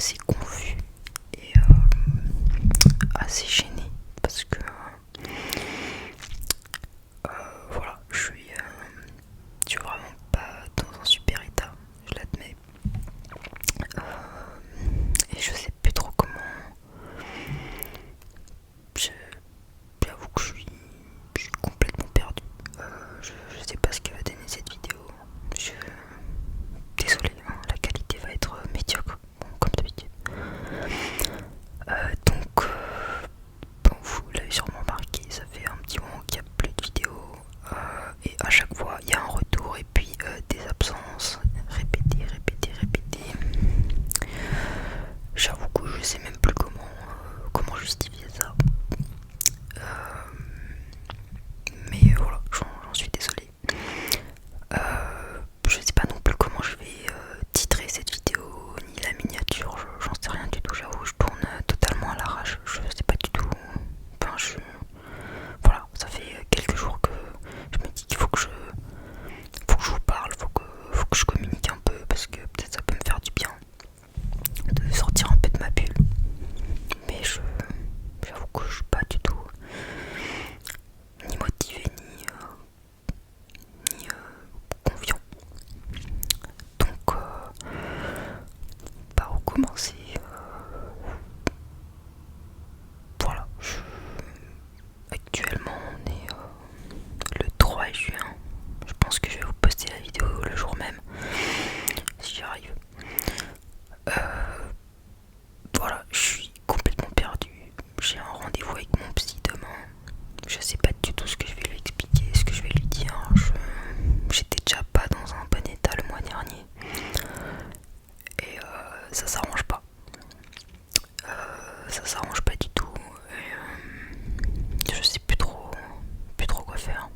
assez confus et assez gêné parce que voilà, je suis vraiment pas dans un super état, je l'admets. Et je sais plus trop comment. Je- J'avoue que je suis complètement perdu. Je sais pas ce que va donner cette vidéo. Je... Désolé, hein, la qualité va être médiocre, bon, comme d'habitude. Bon, vous l'avez sûrement remarqué, ça fait un petit moment qu'il n'y a plus de vidéos. Et à chaque fois, il y a un retour et puis des absences répétées, répétées, répétées. J'avoue que je sais même plus comment justifier ça. Mais voilà, j'en suis désolé. Je sais pas non plus comment je vais titrer cette vidéo, ni la miniature, j'en sais rien du tout, j'avoue, je tourne totalement à l'arrache, je sais pas du tout. Enfin, voilà, ça fait quelques jours que je me dis qu'il faut que je vous parle, faut que je communique un peu, parce que peut-être ça peut me faire du bien de sortir un peu de ma bulle. Mais j'avoue que je suis pas du tout ni motivé, ni confiant. Donc, par où commencer Voilà, actuellement on est le 3 juin. Je pense que je vais vous poster la vidéo le jour même, si j'y arrive. Voilà, je suis complètement perdu. J'ai un rendez-vous avec mon psy demain. Je sais pas du tout ce que je vais lui expliquer, ce que je vais lui dire. J'étais déjà pas dans un bon état le mois dernier. Et ça s'arrange pas. Ça s'arrange pas du tout. Et, je sais plus trop quoi faire.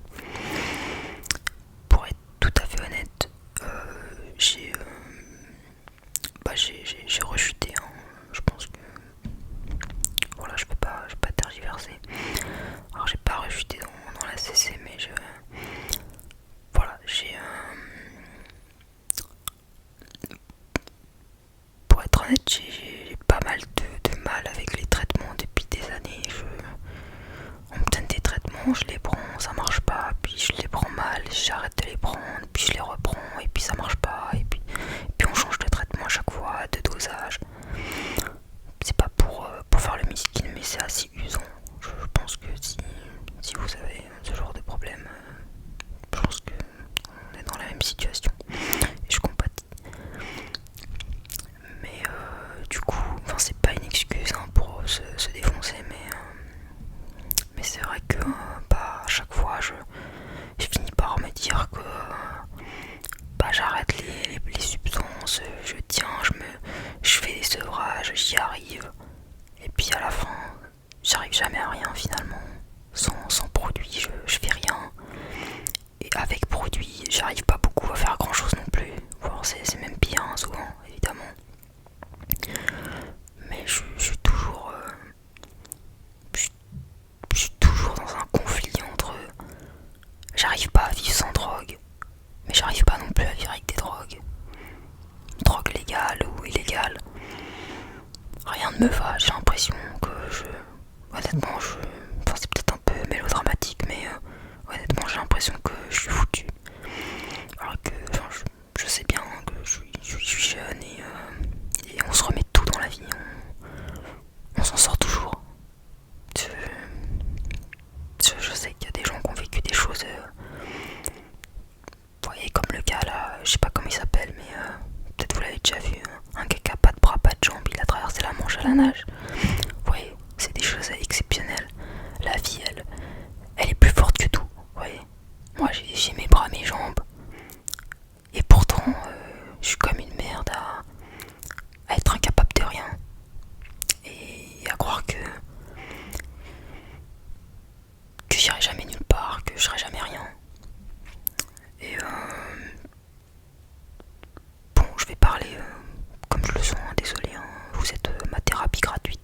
Pour être tout à fait honnête, j'ai rechuté, hein. Je pense que voilà, je peux pas tergiverser. Alors j'ai pas rechuté dans la CC, mais voilà, pour être honnête, j'ai pas mal de mal avec les traitements depuis des années. On me donne des traitements, je les prends, ça marche pas, puis je les prends mal, j'arrête de les prendre, puis je les reprends, et puis ça marche pas, et puis on change de traitement à chaque fois, de dosage. C'est pas pour faire le miskin, mais c'est assez usant. Je pense que si vous avez ce genre de problème, je pense que on est dans la même situation. Et je compatis. Mais du coup, enfin c'est pas une excuse, hein, pour se défoncer, mais c'est vrai que bah, à chaque fois je finis par me dire que bah, j'arrête les substances, je tiens, je fais des sevrages, j'y arrive. Et puis à la fin, j'arrive jamais à rien finalement. Sans produit, je fais rien. Et avec produit, j'arrive pas beaucoup à faire grand chose non plus. Voire c'est même pire, hein, souvent, évidemment. Mais je suis toujours. Je suis toujours dans un conflit entre. J'arrive pas à vivre sans drogue, mais j'arrive pas non plus à vivre avec des drogues. Drogue légale ou illégale. Rien ne me va, j'ai l'impression que honnêtement, enfin, c'est peut-être un peu mélodramatique, mais honnêtement, j'ai l'impression que je suis foutu. Alors que enfin, je sais bien que je suis jeune et on se remet tout dans la vie. On s'en sort toujours. Je sais qu'il y a des gens qui ont vécu des choses. Vous voyez, comme le gars là, je sais pas comment il s'appelle, mais peut-être vous l'avez déjà vu. Un gars qui a pas de bras, pas de jambes, il a traversé la Manche à la nage. Vous voyez, c'est des choses exceptionnelles. La vie, elle est plus forte que tout. Vous voyez, moi j'ai mes bras, mes jambes. Et pourtant, je suis comme une merde à être incapable de rien. Et à croire que j'irai jamais nulle part, que je serai jamais rien. Et bon, je vais parler comme je le sens, hein, désolé, hein, vous êtes ma thérapie gratuite.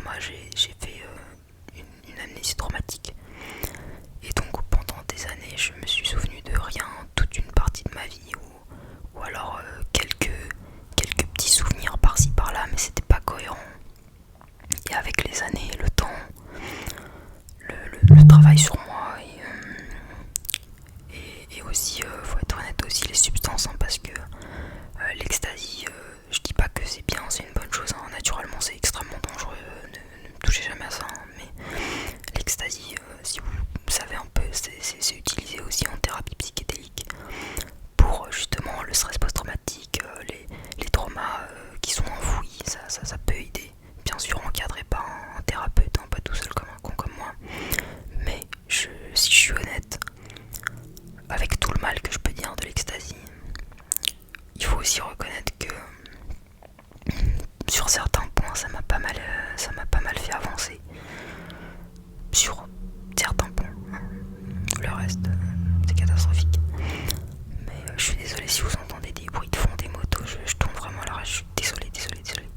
trauma, j'ai fait une amnésie traumatique. Et donc pendant des années, je me suis souvenu de rien, toute une partie de ma vie, ou alors quelques petits souvenirs par-ci par-là, mais c'était pas cohérent. Et avec les années, le temps, le travail sur moi et aussi, faut être honnête aussi, les substances, hein, parce que l'ecstasy, je dis pas que c'est bien, c'est une bonne chose, hein, naturellement c'est extrêmement dangereux, ne me touchez jamais à ça, hein, mais l'ecstasy, si vous savez un peu, c'est utilisé aussi en thérapie psychédélique pour justement le stress post-traumatique, les traumas qui sont enfouis, ça peut aider. Bien sûr encadré par un thérapeute, hein, pas tout seul comme un con comme moi. Mais si je suis honnête, avec tout le mal que je peux dire de l'ecstasy, il faut aussi reconnaître que sur certains points ça m'a pas mal fait avancer. Sur certains points. Le reste, c'est catastrophique. Mais je suis désolé si vous entendez des bruits de fond, des motos, je tourne vraiment à l'arrache, je suis désolé.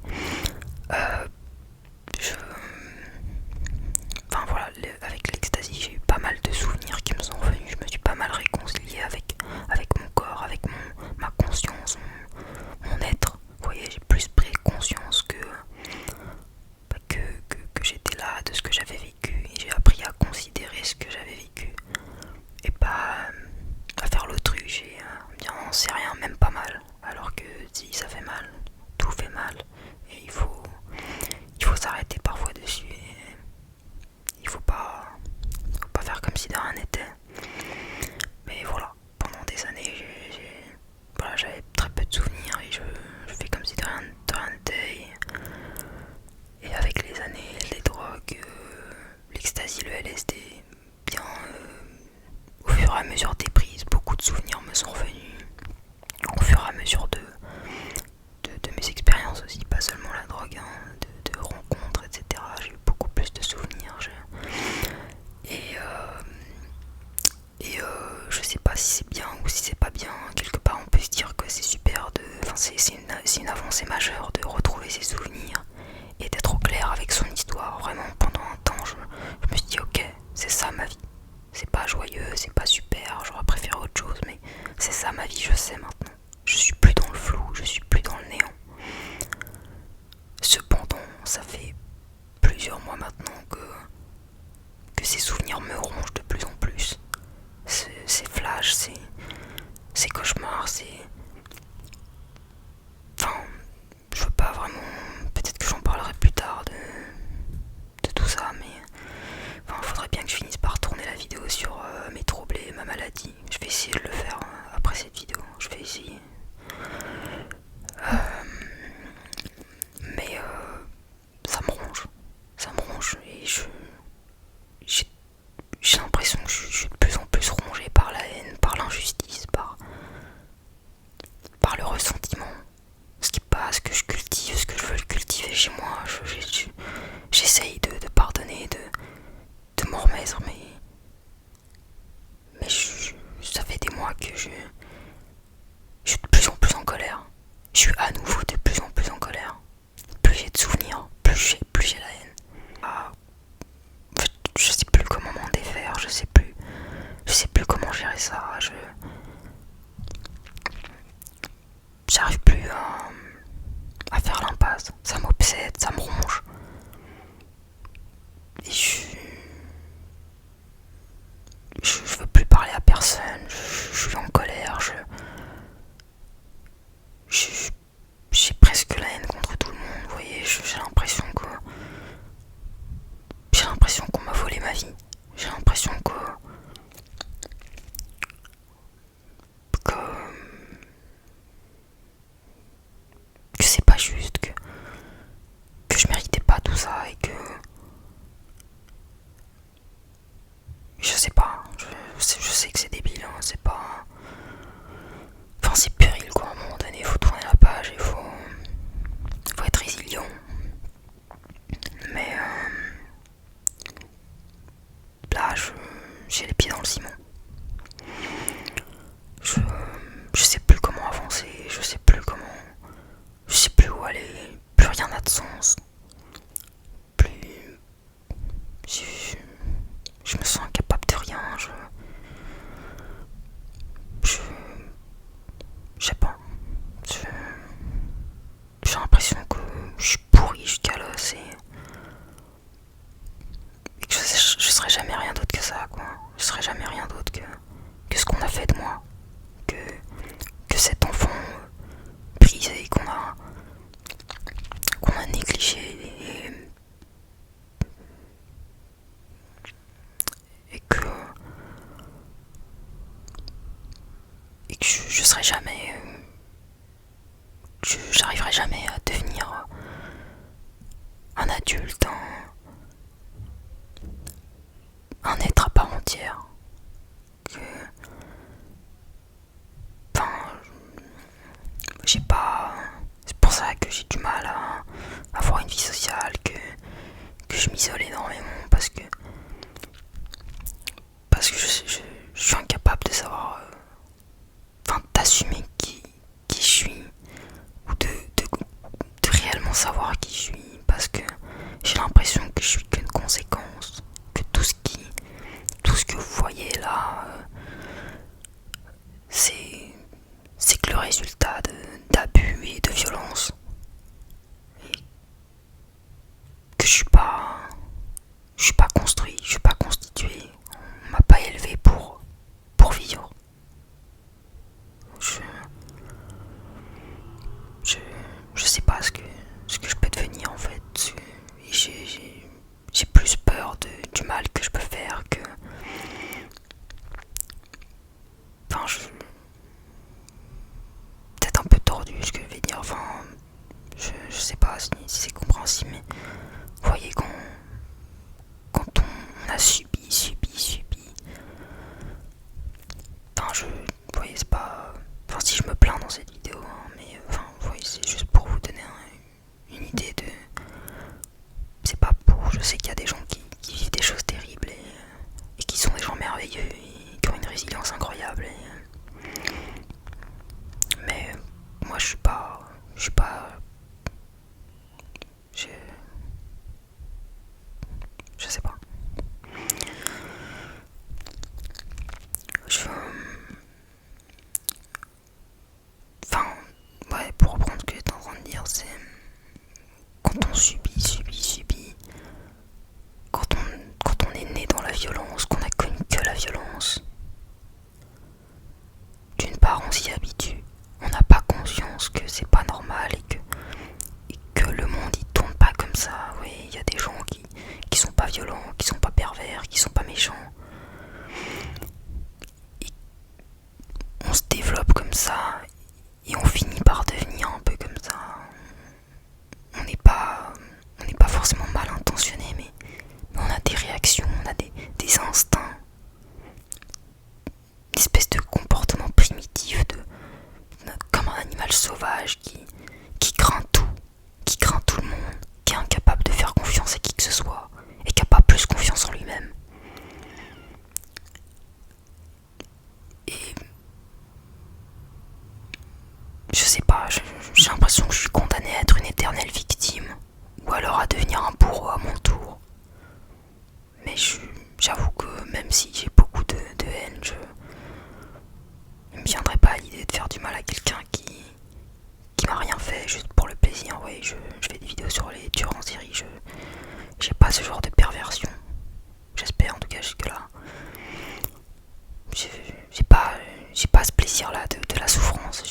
Enfin voilà, avec l'ecstasy, j'ai eu pas mal de souvenirs qui me sont venus. Je me suis pas mal réconcilié avec mon corps, avec ma conscience, mon être. Vous voyez, j'ai plus pris conscience que j'étais là, de ce que j'avais vécu. Et j'ai appris à considérer ce que j'avais vécu. Et pas à faire l'autruche et bien c'est rien, même pas mal. Alors que si ça fait mal, tout fait mal. Et il faut s'arrêter parfois dessus. Et il faut pas faire comme si de rien n'était. Mais voilà, pendant des années, j'avais très peu de souvenirs et je fais comme si de rien n'était. Et avec les années, les drogues, l'ecstasy, le LSD, bien au fur et à mesure des prises, beaucoup de souvenirs me sont revenus. Au fur et à mesure de mes expériences aussi, pas seulement la drogue, hein, de rencontres, etc. J'ai eu beaucoup plus de souvenirs. Je sais pas si c'est bien ou si c'est pas bien. Quelque part, on peut se dire que c'est super c'est une avancée majeure de retrouver ses souvenirs et d'être au clair avec son histoire. Vraiment, pendant un temps, je me suis dit, ok, c'est ça ma vie. C'est pas joyeux, c'est pas super, j'aurais préféré autre chose, mais c'est ça ma vie, je sais maintenant. Je suis plus dans le flou, je suis plus dans le néant. Cependant, ça fait plusieurs mois maintenant que ces souvenirs me rongent de plus en plus. Ces flashs, ces cauchemars, enfin, je veux pas vraiment... Peut-être que j'en parlerai plus tard de tout ça, mais... Enfin, faudrait bien que je finisse par tourner la vidéo sur mes troubles et ma maladie. Je vais essayer de le faire après cette vidéo. Je vais essayer. Mais ça me ronge. Ça me ronge et j'ai l'impression que je suis de plus en plus rongé par la haine, par l'injustice, par le ressentiment. Ce qui passe, que je cultive, ce que je veux le cultiver chez moi. J'essaye de pardonner, de m'en remettre, mais ça fait des mois que je suis de plus en plus en colère. Je suis à nouveau de plus en plus en colère. Plus j'ai de souvenirs, plus j'ai la haine. En fait, je sais plus comment m'en défaire, je sais plus comment gérer ça. J'arrive plus à faire l'impasse. Ça m'obsède, ça me ronge. Et je veux plus parler à personne. Je suis en colère. J'ai presque la haine contre tout le monde. Vous voyez, j'ai l'impression qu'on m'a volé ma vie. J'ai l'impression que c'est pas juste, que je méritais pas tout ça et que je sais pas, je sais que c'est débile, hein, c'est pas... Enfin c'est puéril quoi, à un moment donné, faut tourner la page et faut être résilient. Mais là j'ai les pieds dans le ciment. Je sais plus comment avancer, je sais plus où aller, plus rien n'a de sens. Plus cliché et que je serai jamais, j'arriverai jamais à devenir un adulte, un être à part entière. Que, enfin, j'ai pas. C'est pour ça que j'ai du mal à avoir une vie sociale, que je m'isole énormément parce que je suis incapable de savoir, enfin, d'assumer qui je suis ou de réellement savoir qui je suis parce que j'ai l'impression que je suis qu'une conséquence, que tout ce que vous voyez là, c'est que le résultat d'abus et de violence. Et que je suis pas construit, je suis pas constitué, on m'a pas élevé pour vivre. Je, je, je sais pas ce que je peux devenir en fait. Et j'ai plus peur du mal que je peux faire que. Enfin, peut-être un peu tordu ce que je vais dire. Enfin, je sais pas si c'est compréhensible, mais vous voyez quand on a subi. Enfin, vous voyez, c'est pas. Enfin, si je me plains dans cette vidéo, hein, mais enfin, vous voyez, c'est juste pour vous donner une idée de. C'est pas pour. Je sais qu'il y a des gens qui vivent des choses terribles et qui sont des gens merveilleux et qui ont une résilience incroyable. Mais moi, je suis pas. Je suis pas. Je. Je sais pas. Je. Enfin, ouais, pour reprendre ce que j'étais en train de dire, c'est. Quand on subit, quand on est né dans la violence, qu'on a connu que la violence, d'une part on s'y habitue, on n'a pas conscience que c'est pas normal et que le monde il tourne pas comme ça. Oui, il y a des gens qui sont pas violents, qui sont pas pervers, qui sont pas méchants. Et on se développe comme ça et on finit par devenir un peu comme ça. On n'est pas forcément mal intentionné, mais on a des réactions, on a des instincts, une espèce de comportement primitif, comme un animal sauvage qui craint tout le monde, qui est incapable de faire confiance à qui que ce soit, et qui n'a pas plus confiance en lui-même. Et je sais pas, j'ai l'impression que je suis condamné à être une éternelle victime, ou alors à devenir un bourreau à mon tour. Mais j'avoue que même si j'ai beaucoup de haine, il me viendrait pas à l'idée de faire du mal à quelqu'un qui m'a rien fait juste pour le plaisir. Ouais, je fais des vidéos sur les tueurs en série, j'ai pas ce genre de perversion. J'espère en tout cas jusque là. J'ai pas ce plaisir là de la souffrance.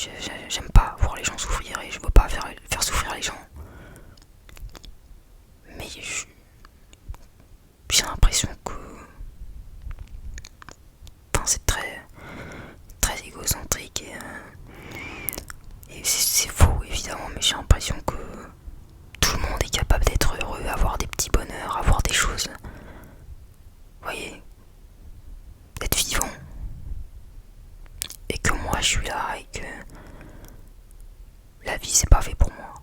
J'aime pas voir les gens souffrir et je veux pas faire souffrir les gens. Mais j'ai l'impression que. Enfin, c'est très égocentrique et c'est faux évidemment, mais j'ai l'impression que tout le monde est capable d'être heureux, avoir des petits bonheurs, avoir des choses. Vous voyez, d'être vivant. Et que moi je suis là et que la vie c'est pas fait pour moi.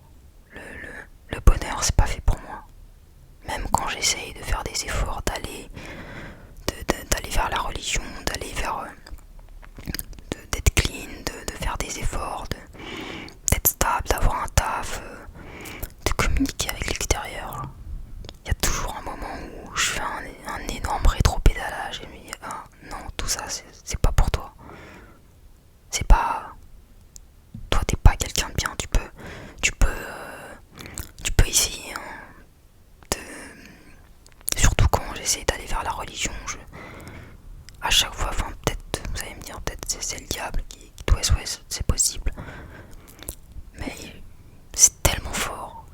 Le bonheur c'est pas fait pour moi. Même quand j'essaye de faire des efforts, d'aller vers la religion, d'aller vers d'être clean, de faire des efforts, d'être stable, d'avoir un taf, de communiquer avec l'extérieur. Il y a toujours un moment où je fais un énorme rétro-pédalage et je me dis ah non, tout ça c'est pas pour toi. C'est pas. Toi t'es pas quelqu'un de bien, tu peux essayer hein, surtout quand j'essaie d'aller vers la religion, à chaque fois, enfin peut-être, vous allez me dire, peut-être c'est le diable qui doit ouais, c'est possible. Mais c'est tellement fort,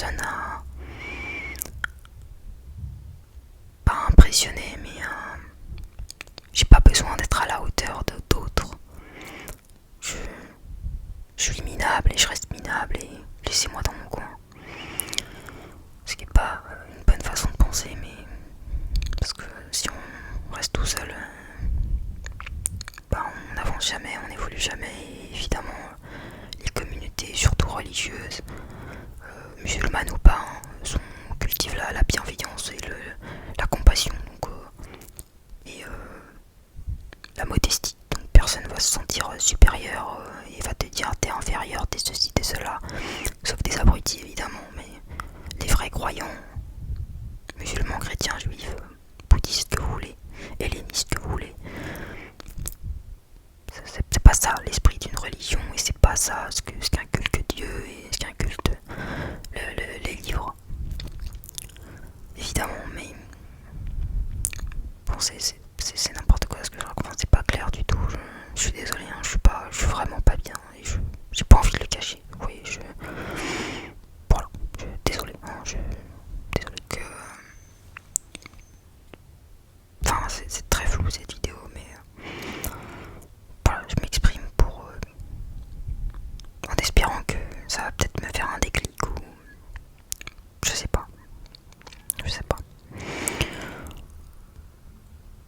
personne à pas impressionner, mais j'ai pas besoin d'être à la hauteur de d'autres. Je, je suis minable et je reste minable et laissez-moi dans mon coin. Ce qui est pas une bonne façon de penser, mais parce que si on reste tout seul, on n'avance jamais, on n'évolue jamais. Et évidemment, les communautés, surtout religieuses, musulmanes ou pas, cultivent la bienveillance et la compassion, donc, et la modestie. Donc personne va se sentir supérieur et va te dire t'es inférieur, t'es ceci, t'es cela, sauf des abrutis évidemment, mais les vrais croyants, musulmans, chrétiens, juifs, bouddhistes que vous voulez, hellénistes que vous voulez, c'est pas ça l'esprit d'une religion, et c'est pas ça ce qu'inculque Dieu et ce qu'inculque les livres, évidemment, mais bon, c'est n'importe quoi ce que je raconte, c'est pas clair du tout, je suis désolé, hein, je suis vraiment pas bien, et j'ai pas envie de le cacher, oui, voilà, désolé, hein, désolé que, enfin, c'est très flou cette vidéo, mais voilà, je m'exprime en espérant que ça va peut-être me faire un déclic ou je sais pas.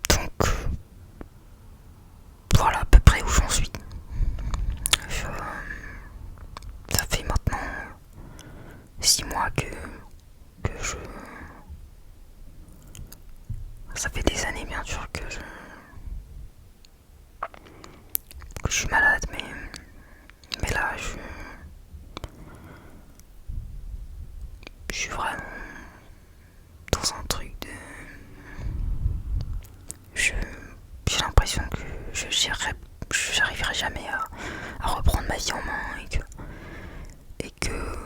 Donc voilà à peu près où j'en suis. Ça fait maintenant 6 mois que je... Ça fait des années bien sûr que je suis malade, mais là je suis vraiment dans un truc de... J'ai l'impression que j'arriverai jamais à reprendre ma vie en main et que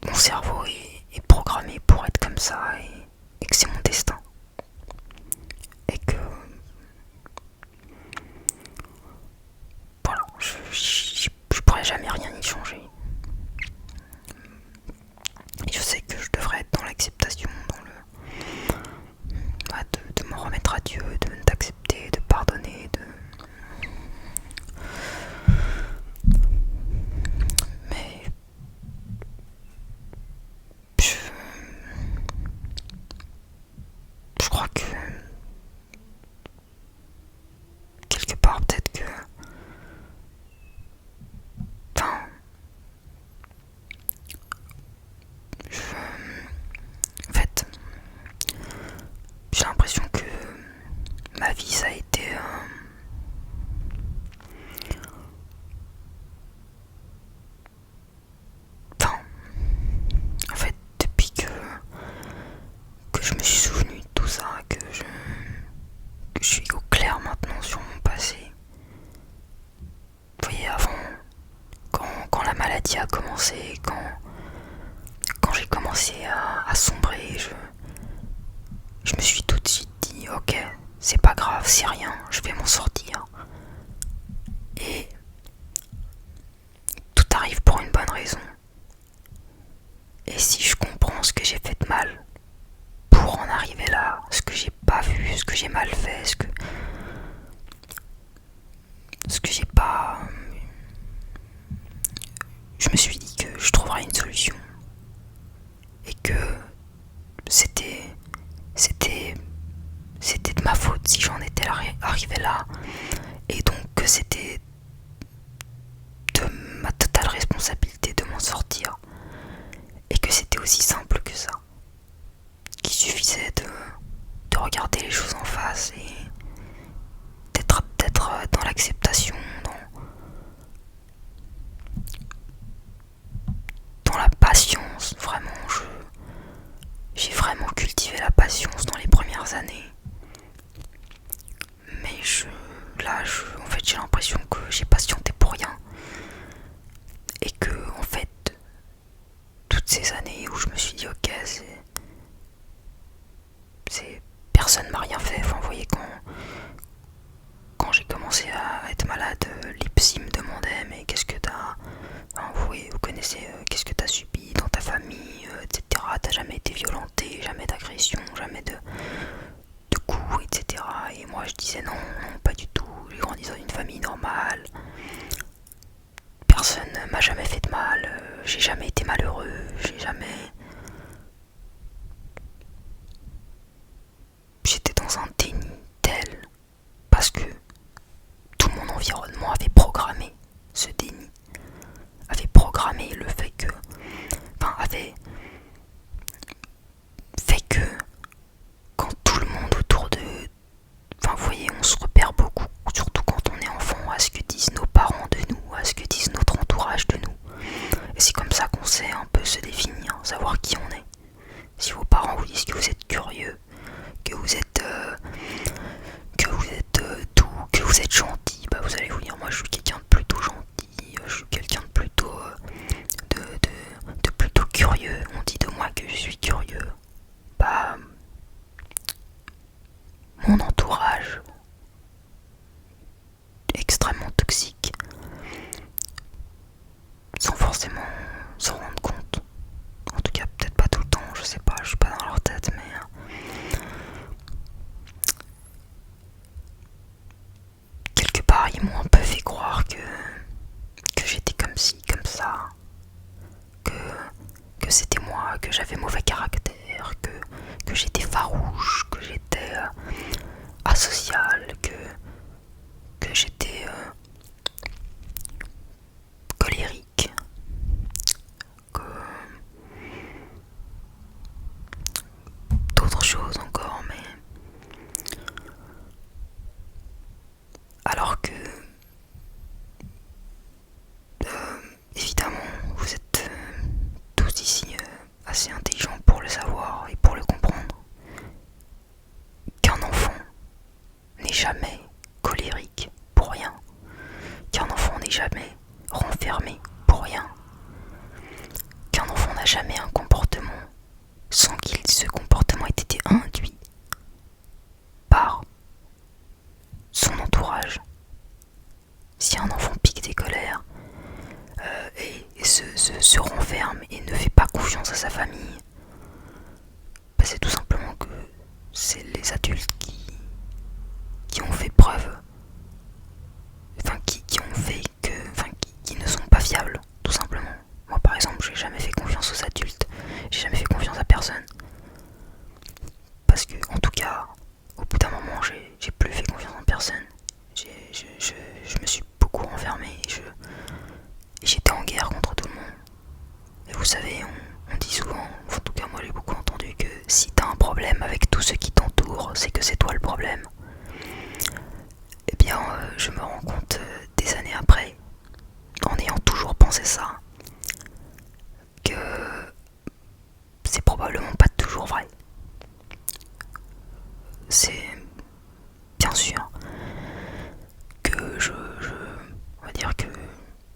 mon cerveau est programmé pour être comme ça et que c'est mon destin. Et que voilà, je pourrais jamais rien y changer. Et je sais que je devrais être dans l'acceptation, de m'en remettre à Dieu, d'accepter, de pardonner, mais je crois que quelque part peut-être que, enfin, en fait, j'ai l'impression que ma vie ça a été enfin, en fait, depuis que je me suis souvenu de tout ça, que je suis au clair maintenant sur mon passé. Vous voyez, avant, quand la maladie a commencé, quand j'ai commencé à sombrer, je me suis tout de suite dit ok, c'est pas grave, c'est rien, je vais m'en sortir. Et tout arrive pour une bonne raison. Et si je comprends ce que j'ai fait de mal pour en arriver là, ce que j'ai pas vu, ce que j'ai mal fait, ce que j'ai pas... Je me suis dit que je trouverais une solution. Et que c'était de ma faute si j'en étais arrivé là. Et donc que c'était de ma totale responsabilité de m'en sortir. Et que c'était aussi simple que ça. Qu'il suffisait de regarder les choses en face et d'être dans l'acceptation, dans la patience. Vraiment, j'ai vraiment cultivé la patience dans les premières années. Mais en fait, j'ai l'impression que j'ai patienté pour rien. Et que, en fait, toutes ces années où je me suis dit, ok, personne m'a rien fait. Enfin, vous voyez, quand j'ai commencé à être malade, l'IPSI me demandait, mais qu'est-ce que t'as... Enfin, vous connaissez, qu'est-ce que t'as subi dans ta été malheureux, j'ai jamais... J'étais dans un déni tel, parce que tout mon environnement avait programmé ce déni, avait programmé le fait que... Enfin, avait fait que quand tout le monde autour de... Enfin, vous voyez, on se repère beaucoup, surtout quand on est enfant, à ce que disent nos parents de nous, à ce que disent notre entourage de nous. Et c'est comme ça qu'on sait un peu se définir, savoir qui on est. Si vos parents vous disent que vous êtes curieux, que vous êtes doux, que vous êtes gentil, bah vous allez vous dire moi je suis quelqu'un de plutôt gentil, je suis quelqu'un de plutôt de plutôt curieux. On dit de moi que je suis curieux. Bah mon entourage extrêmement toxique, sans forcément s'en rendre compte. En tout cas, peut-être pas tout le temps, je sais pas, je suis pas dans leur tête, mais quelque part, ils m'ont un peu fait croire que j'étais comme ci, comme ça, que c'était moi, que j'avais mauvais caractère, que j'étais farouche, que j'étais asocial, que j'étais colérique, que d'autres choses encore, mais alors que évidemment vous êtes tous ici assez intelligents pour le savoir et pour le comprendre, qu'un enfant n'est jamais colérique pour rien, qu'un enfant n'est jamais renfermé pour rien, qu'un enfant n'a jamais un comportement sans qu'il ce comportement ait été induit par son entourage. Si un enfant pique des colères et se renferme et ne fait pas confiance à sa famille, bah c'est tout simplement que c'est les adultes qui ont fait preuve, enfin qui ont fait que, enfin qui ne sont pas fiables, tout simplement. Moi par exemple, j'ai jamais fait confiance aux adultes, j'ai jamais fait confiance à personne, parce que en tout cas, au bout d'un moment, j'ai plus fait confiance en personne. Je me suis beaucoup renfermé et j'étais en guerre contre tout le monde. Et vous savez, on dit souvent, en tout cas moi j'ai beaucoup entendu, que si t'as un problème avec tous ceux qui t'entourent, c'est que c'est toi le problème. Eh bien, je me rends compte des années après, en ayant toujours pensé ça, que c'est probablement pas toujours vrai. C'est bien sûr que on va dire que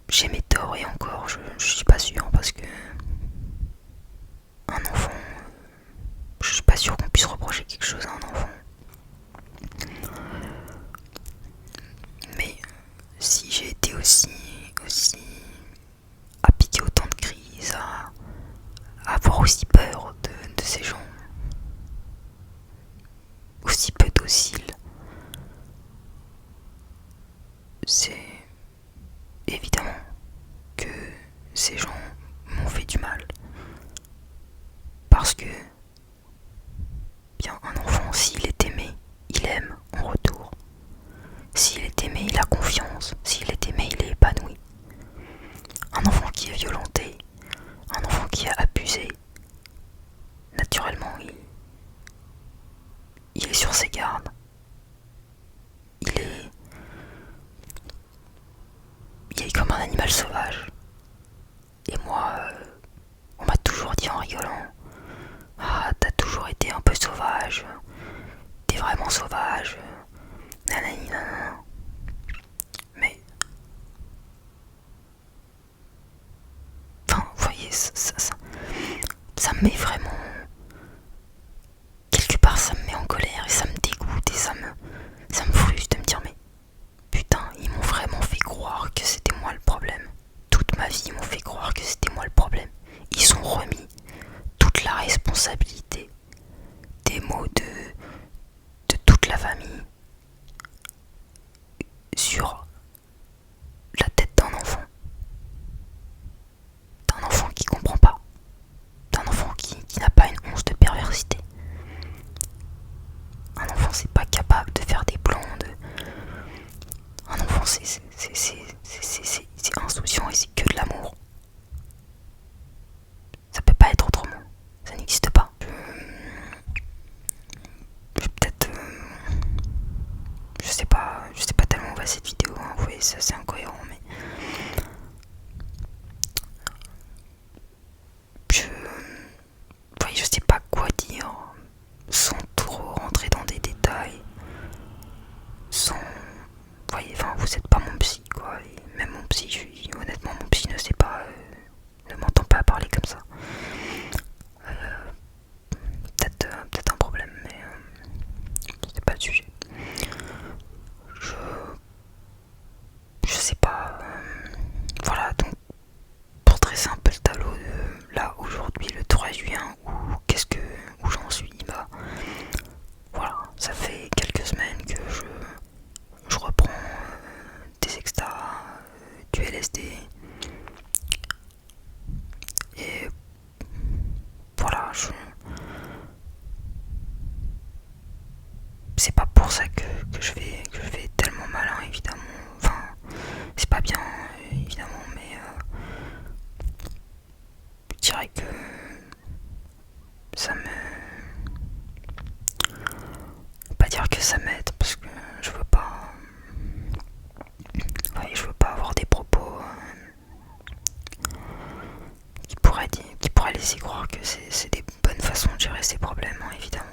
j'ai mes torts, et encore je suis pas sûr, parce que un enfant, je suis pas sûr qu'on puisse reprocher quelque chose à un enfant. Mais si j'ai été aussi à piquer autant de crises, à avoir aussi peur de ces gens, aussi peu dociles, c'est évidemment que ces gens m'ont fait du mal. Parce que, bien, un enfant, s'il est aimé, il aime en retour. S'il est aimé, il a confiance. S'il est aimé, il est épanoui. Un enfant qui est violenté, un enfant qui a abusé, naturellement, il est sur ses gardes. Il est comme un animal sauvage. Et moi, on m'a toujours dit en rigolant, ah, t'as toujours été un peu sauvage, t'es vraiment sauvage, nanani nanana. Mais, enfin, vous voyez, ça me met vraiment, quelque part ça me met en colère, et ça me dégoûte, et ça me frustre de me dire, mais putain, ils m'ont vraiment fait croire que c'était moi le problème. Toute ma vie, ils m'ont fait croire que c'était moi le problème. Ils ont remis toute la responsabilité des maux de toute la famille sur la tête d'un enfant. D'un enfant qui comprend c'est assez incohérent, mais je, oui, je sais pas quoi dire sans trop rentrer dans des détails, sans, voyez, enfin, vous êtes pas mon psy, quoi, et même mon psy, honnêtement, mon psy ne sait pas, ne m'entend pas parler comme ça. Peut-être un problème, mais c'est pas le sujet. Je, je sais pas. Voilà, donc pour dresser un peu le tableau de là aujourd'hui, le 3 juin, où j'en suis, bah voilà, ça fait quelques semaines que je reprends des extas, du LSD, et voilà, c'est pas pour ça que je vais tellement malin, évidemment. Enfin, c'est pas bien, évidemment, mais je dirais que ça me... pas dire que ça m'aide, parce que je veux pas... ouais, je veux pas avoir des propos qui pourraient laisser croire que c'est des bonnes façons de gérer ses problèmes, hein, évidemment.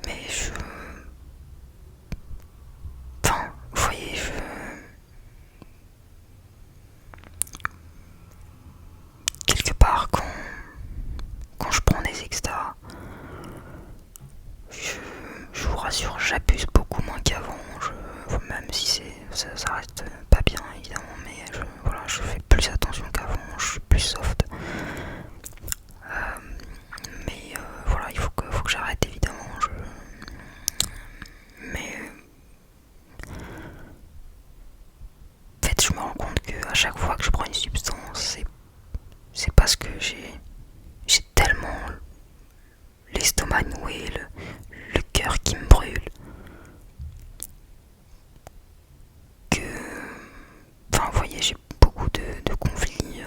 Mais enfin, vous voyez, quelque part, quand je prends des extras, je vous rassure, j'abuse beaucoup moins qu'avant. Même si ça reste pas bien, évidemment, mais voilà, je fais plus attention qu'avant, je suis plus soft. Mais voilà, faut que j'arrête, évidemment. Mais en fait, je me rends compte qu'à chaque fois que je prends une substance, c'est parce que j'ai tellement l'estomac noué, le cœur qui me brûle, que, enfin, vous voyez, j'ai beaucoup de conflits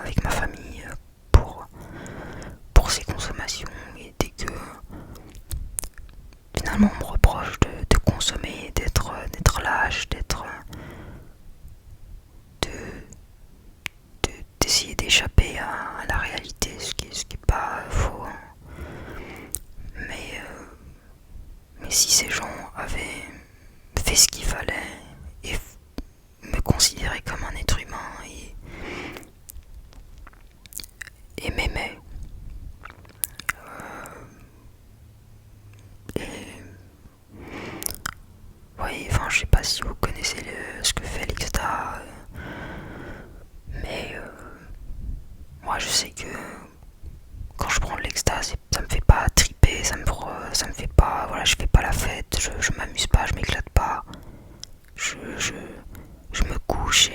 avec ma famille pour ces consommations, et dès que finalement on me reproche de consommer, d'être lâche, d'essayer d'échapper à la réalité, ce qui est pas faux, hein. Mais si ces gens avaient fait ce qu'il fallait et me considéraient comme un être humain et m'aimaient, et oui, enfin, je sais pas si vous connaissez ce que fait l'Ixta, mais moi je sais que quand je prends de l'extase, ça me fait pas triper, ça me fait pas, voilà, je fais pas la fête, je m'amuse pas, je m'éclate pas, je, je, je me couche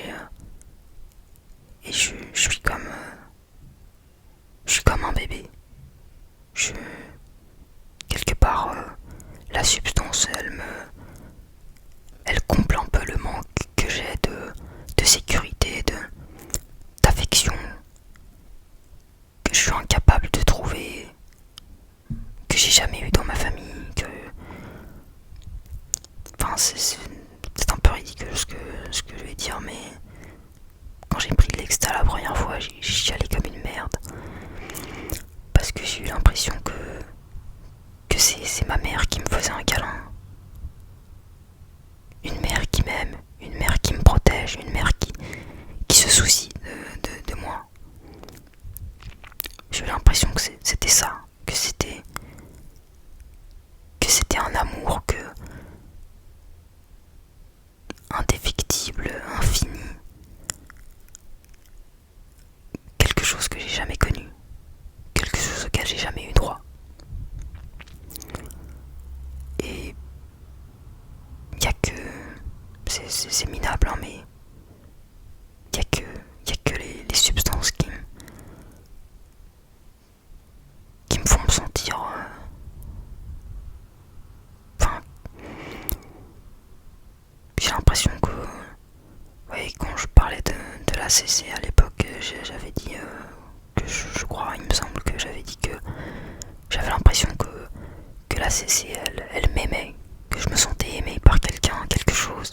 et je suis comme un bébé. Je, quelque part, la substance, elle comble un peu le manque que j'ai de sécurité, d'affection, que je suis incapable de trouver, que j'ai jamais eu dans ma famille, enfin, c'est un peu ridicule ce que je vais dire, mais quand j'ai pris de l'exta la première fois, j'ai chialé comme une merde. Parce que j'ai eu l'impression que c'est ma mère qui me faisait un câlin. Une mère qui m'aime, une mère qui me protège, une mère qui se soucie de moi. J'ai eu l'impression que c'était ça, que c'était un amour indéfectible, infini, quelque chose que j'ai jamais connu, quelque chose auquel j'ai jamais eu droit. Et il y a que, c'est minable, hein, mais il y a que les substances qui me font me sentir, enfin, j'ai l'impression que, ouais, quand je parlais de la CC à l'époque, j'avais dit que je crois, il me semble que j'avais dit que j'avais l'impression que la CC, elle m'aimait, que je me sentais aimé par quelqu'un, quelque chose.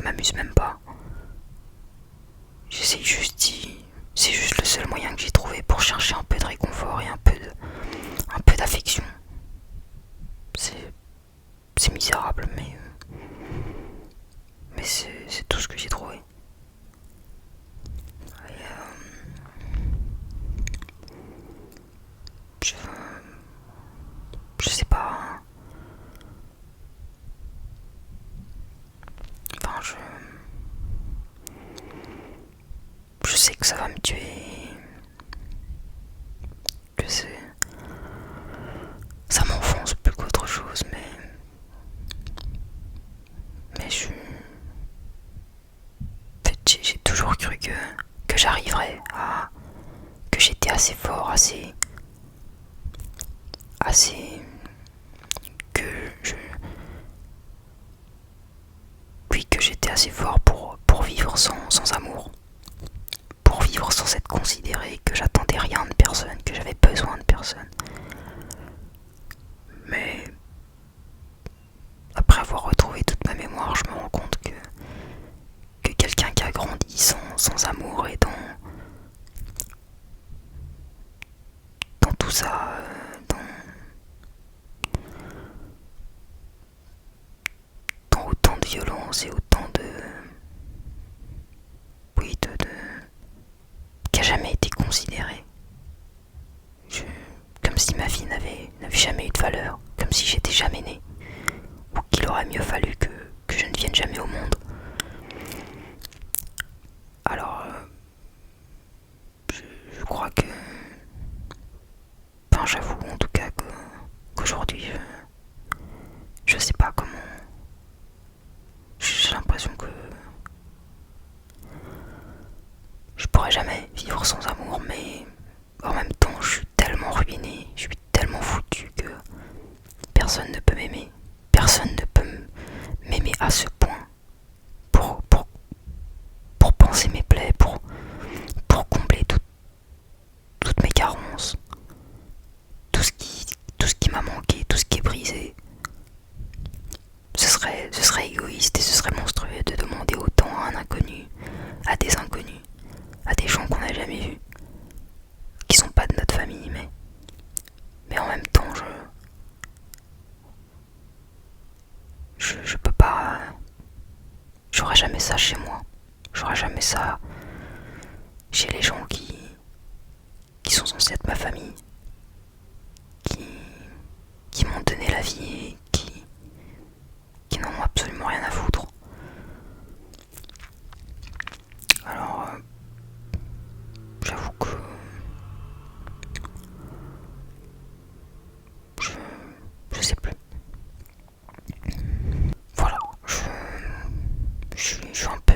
m'amuse même pas. J'essaye juste c'est juste le seul moyen que j'ai trouvé pour chercher un peu de réconfort et un peu d'affection. C'est misérable, mais c'est tout ce que j'ai trouvé. Et, je sais pas. Enfin, je sais que ça va me tuer. Que ça m'enfonce plus qu'autre chose, mais en fait, j'ai toujours cru que j'arriverais que j'étais assez fort, assez que je oui, que j'étais assez fort pour vivre sans amour, pour vivre sans être considéré, que j'attendais rien de personne, que j'avais besoin de personne. Mais après avoir retrouvé toute ma mémoire, je me rends compte que quelqu'un qui a grandi sans amour et dans tout ça, dans autant de violence et autant de oui, qui a jamais été considéré. Comme si ma vie n'avait jamais eu de valeur, comme si j'étais jamais né, ou qu'il aurait mieux fallu que je ne vienne jamais au monde. Alors, je crois que... Enfin, j'avoue en tout cas qu'aujourd'hui, je sais pas comment... J'ai l'impression que je pourrais jamais vivre sans amour, mais en même temps, je suis tellement ruiné, je suis tellement foutu que personne ne peut m'aimer. Personne ne peut m'aimer à ce point pour penser mes plaies, pour combler toutes mes carences, tout ce qui m'a manqué, tout ce qui est brisé. Ce serait égoïste et ce serait monstrueux de demander autant à un inconnu, à des inconnus, à des gens qu'on n'a jamais vus, qui sont pas de notre famille, mais en même temps, je peux pas. J'aurai jamais ça chez moi. J'aurai jamais ça chez les gens qui sont censés être ma famille, qui m'ont donné la vie et qui n'en ont absolument rien à foutre. Alors, j'avoue que je sais plus. Voilà, je suis un peu...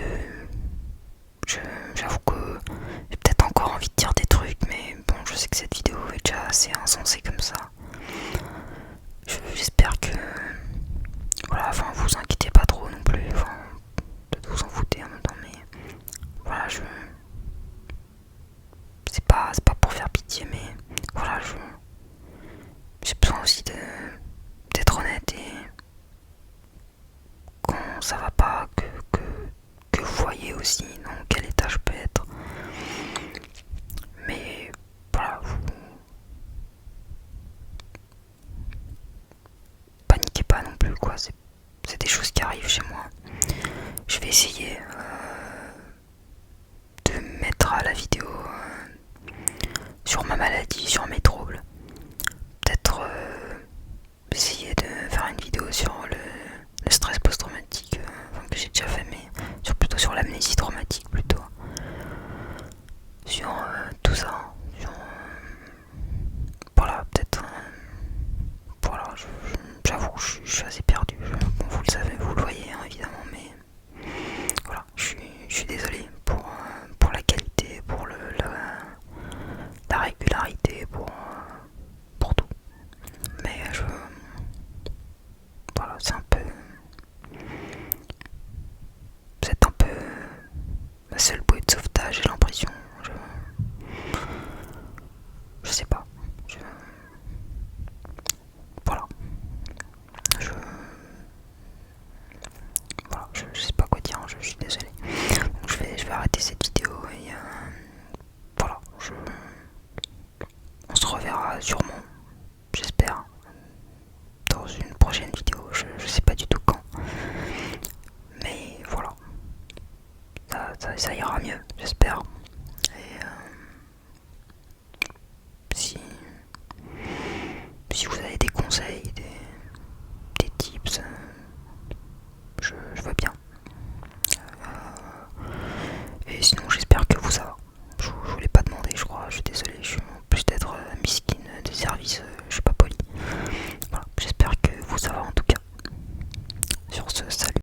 J'avoue que j'ai peut-être encore envie de dire des trucs, mais bon, je sais que cette vidéo est déjà assez insensée comme ça. J'espère que... Voilà, enfin, vous inquiétez pas trop non plus, enfin, peut-être vous en foutez en même temps, mais... Voilà, c'est pas pour faire pitié, mais... Voilà, j'ai besoin aussi d'être honnête et... Quand ça va pas, que vous voyez aussi dans quel état je peux être. Mais voilà, vous paniquez pas non plus, quoi. C'est des choses qui arrivent chez moi. Je vais essayer de mettre à la vidéo sur ma maladie, sur mes troubles. Peut-être essayer de faire une vidéo sur le stress post-traumatique, que j'ai déjà fait, mais plutôt sur l'amnésie traumatique. je suis désolé. Donc je vais arrêter cette vidéo et voilà, on se reverra sûrement, j'espère, dans une prochaine vidéo. Je sais pas du tout quand, mais voilà, ça ira mieux, j'espère. Et si vous avez des conseils, des tips, je veux bien. Et sinon